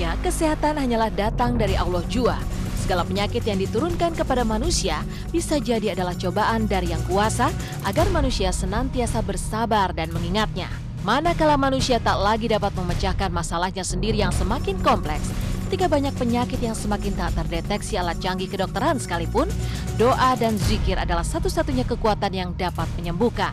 Sesungguhnya kesehatan hanyalah datang dari Allah jua. Segala penyakit yang diturunkan kepada manusia bisa jadi adalah cobaan dari Yang Kuasa agar manusia senantiasa bersabar dan mengingatnya. Manakala manusia tak lagi dapat memecahkan masalahnya sendiri yang semakin kompleks, ketika banyak penyakit yang semakin tak terdeteksi alat canggih kedokteran sekalipun, doa dan zikir adalah satu-satunya kekuatan yang dapat menyembuhkan.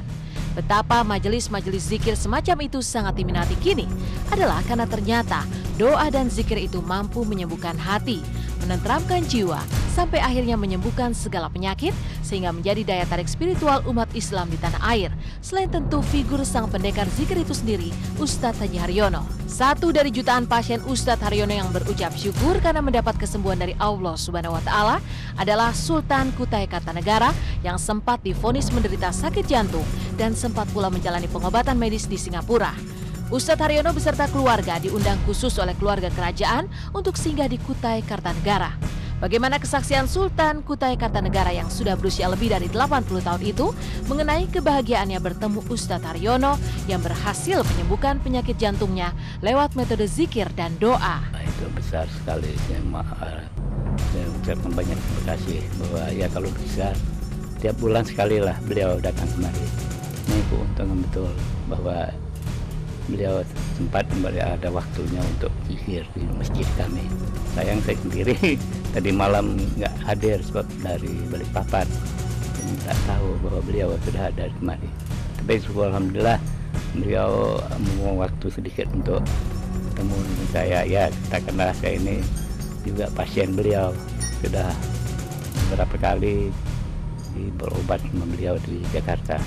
Betapa majelis-majelis zikir semacam itu sangat diminati kini adalah karena ternyata doa dan zikir itu mampu menyembuhkan hati, menenteramkan jiwa, sampai akhirnya menyembuhkan segala penyakit sehingga menjadi daya tarik spiritual umat Islam di tanah air. Selain tentu figur sang pendekar zikir itu sendiri, Ustadz Haji Haryono. Satu dari jutaan pasien Ustadz Haryono yang berucap syukur karena mendapat kesembuhan dari Allah Subhanahu wa Ta'ala adalah Sultan Kutai Kartanegara yang sempat divonis menderita sakit jantung dan sempat pula menjalani pengobatan medis di Singapura. Ustadz Haryono beserta keluarga diundang khusus oleh keluarga kerajaan untuk singgah di Kutai Kartanegara. Bagaimana kesaksian Sultan Kutai Kartanegara yang sudah berusia lebih dari 80 tahun itu mengenai kebahagiaannya bertemu Ustadz Haryono yang berhasil menyembuhkan penyakit jantungnya lewat metode zikir dan doa. Itu besar sekali. Saya ucapkan banyak terima kasih bahwa ya kalau bisa tiap bulan sekali lah beliau datang kemari. Ini keuntungan betul bahwa beliau sempat kembali ada waktunya untuk zikir di masjid kami. Sayang saya sendiri tadi malam nggak hadir sebab dari Balikpapan, tak tahu bahwa beliau sudah ada di kemari. Tapi alhamdulillah beliau mau waktu sedikit untuk ketemu dengan saya. Ya katakanlah saya ini juga pasien beliau, sudah beberapa kali berobat sama beliau di Jakarta.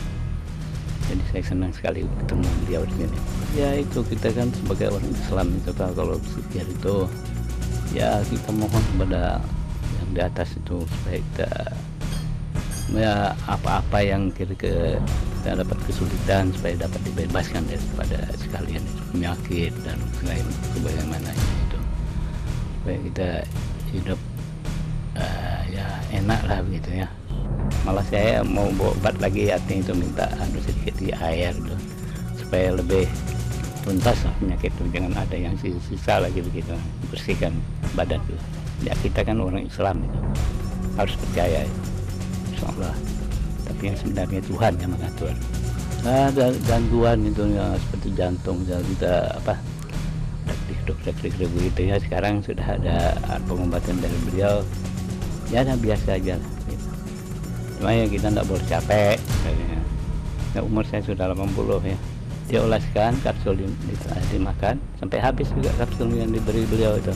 Jadi saya senang sekali ketemu beliau di sini. Ya itu kita kan sebagai orang Islam itu kalau zikir itu ya kita mohon kepada yang di atas itu supaya kita ya apa-apa yang kita dapat kesulitan supaya dapat dibebaskan daripada sekalian itu penyakit dan selain sebagaimana itu supaya kita hidup ya enak lah begitu ya. Malah saya mau berobat lagi artinya itu minta sedikit di air gitu, supaya lebih tuntas lah penyakit itu, jangan ada yang sisa lagi begitu, bersihkan badan itu. Ya kita kan orang Islam itu harus percaya itu, insyaallah. Tapi yang sebenarnya Tuhan yang mengatur. Ada gangguan itu ya seperti jantung, kita dokter begitu ya. Sekarang sudah ada pengobatan dari beliau, ya biasa aja lah. Cuma ya kita tidak boleh capek. Ya, umur saya sudah 80 ya. Dioleskan kapsul dimakan sampai habis juga kapsul yang diberi beliau itu.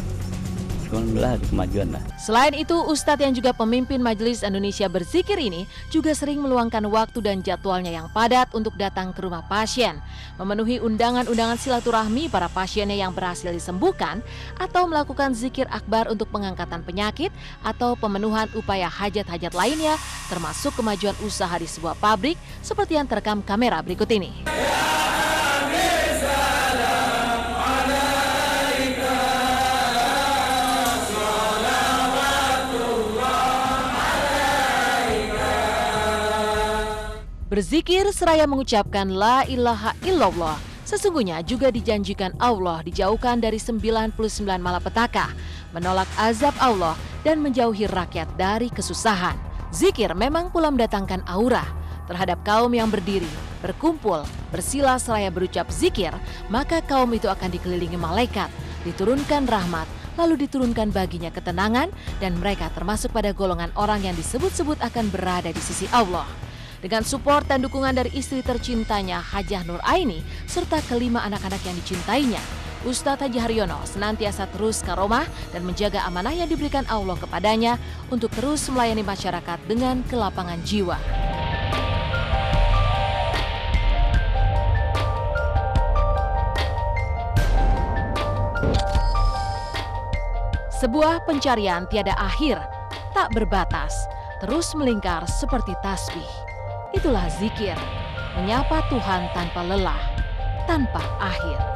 Alhamdulillah ada kemajuan lah. Selain itu, Ustadz yang juga pemimpin Majelis Indonesia Berzikir ini juga sering meluangkan waktu dan jadwalnya yang padat untuk datang ke rumah pasien, memenuhi undangan-undangan silaturahmi para pasiennya yang berhasil disembuhkan, atau melakukan zikir akbar untuk pengangkatan penyakit atau pemenuhan upaya hajat-hajat lainnya, termasuk kemajuan usaha di sebuah pabrik seperti yang terekam kamera berikut ini. Berzikir seraya mengucapkan la ilaha illallah sesungguhnya juga dijanjikan Allah dijauhkan dari 99 malapetaka, menolak azab Allah dan menjauhi rakyat dari kesusahan. Zikir memang pula mendatangkan aura terhadap kaum yang berdiri, berkumpul, bersila seraya berucap zikir, maka kaum itu akan dikelilingi malaikat, diturunkan rahmat, lalu diturunkan baginya ketenangan dan mereka termasuk pada golongan orang yang disebut-sebut akan berada di sisi Allah. Dengan support dan dukungan dari istri tercintanya Hajah Nur Aini serta kelima anak-anak yang dicintainya, Ustadz Haji Haryono senantiasa terus karomah dan menjaga amanah yang diberikan Allah kepadanya untuk terus melayani masyarakat dengan kelapangan jiwa. Sebuah pencarian tiada akhir, tak berbatas, terus melingkar seperti tasbih. Itulah zikir, menyapa Tuhan tanpa lelah, tanpa akhir.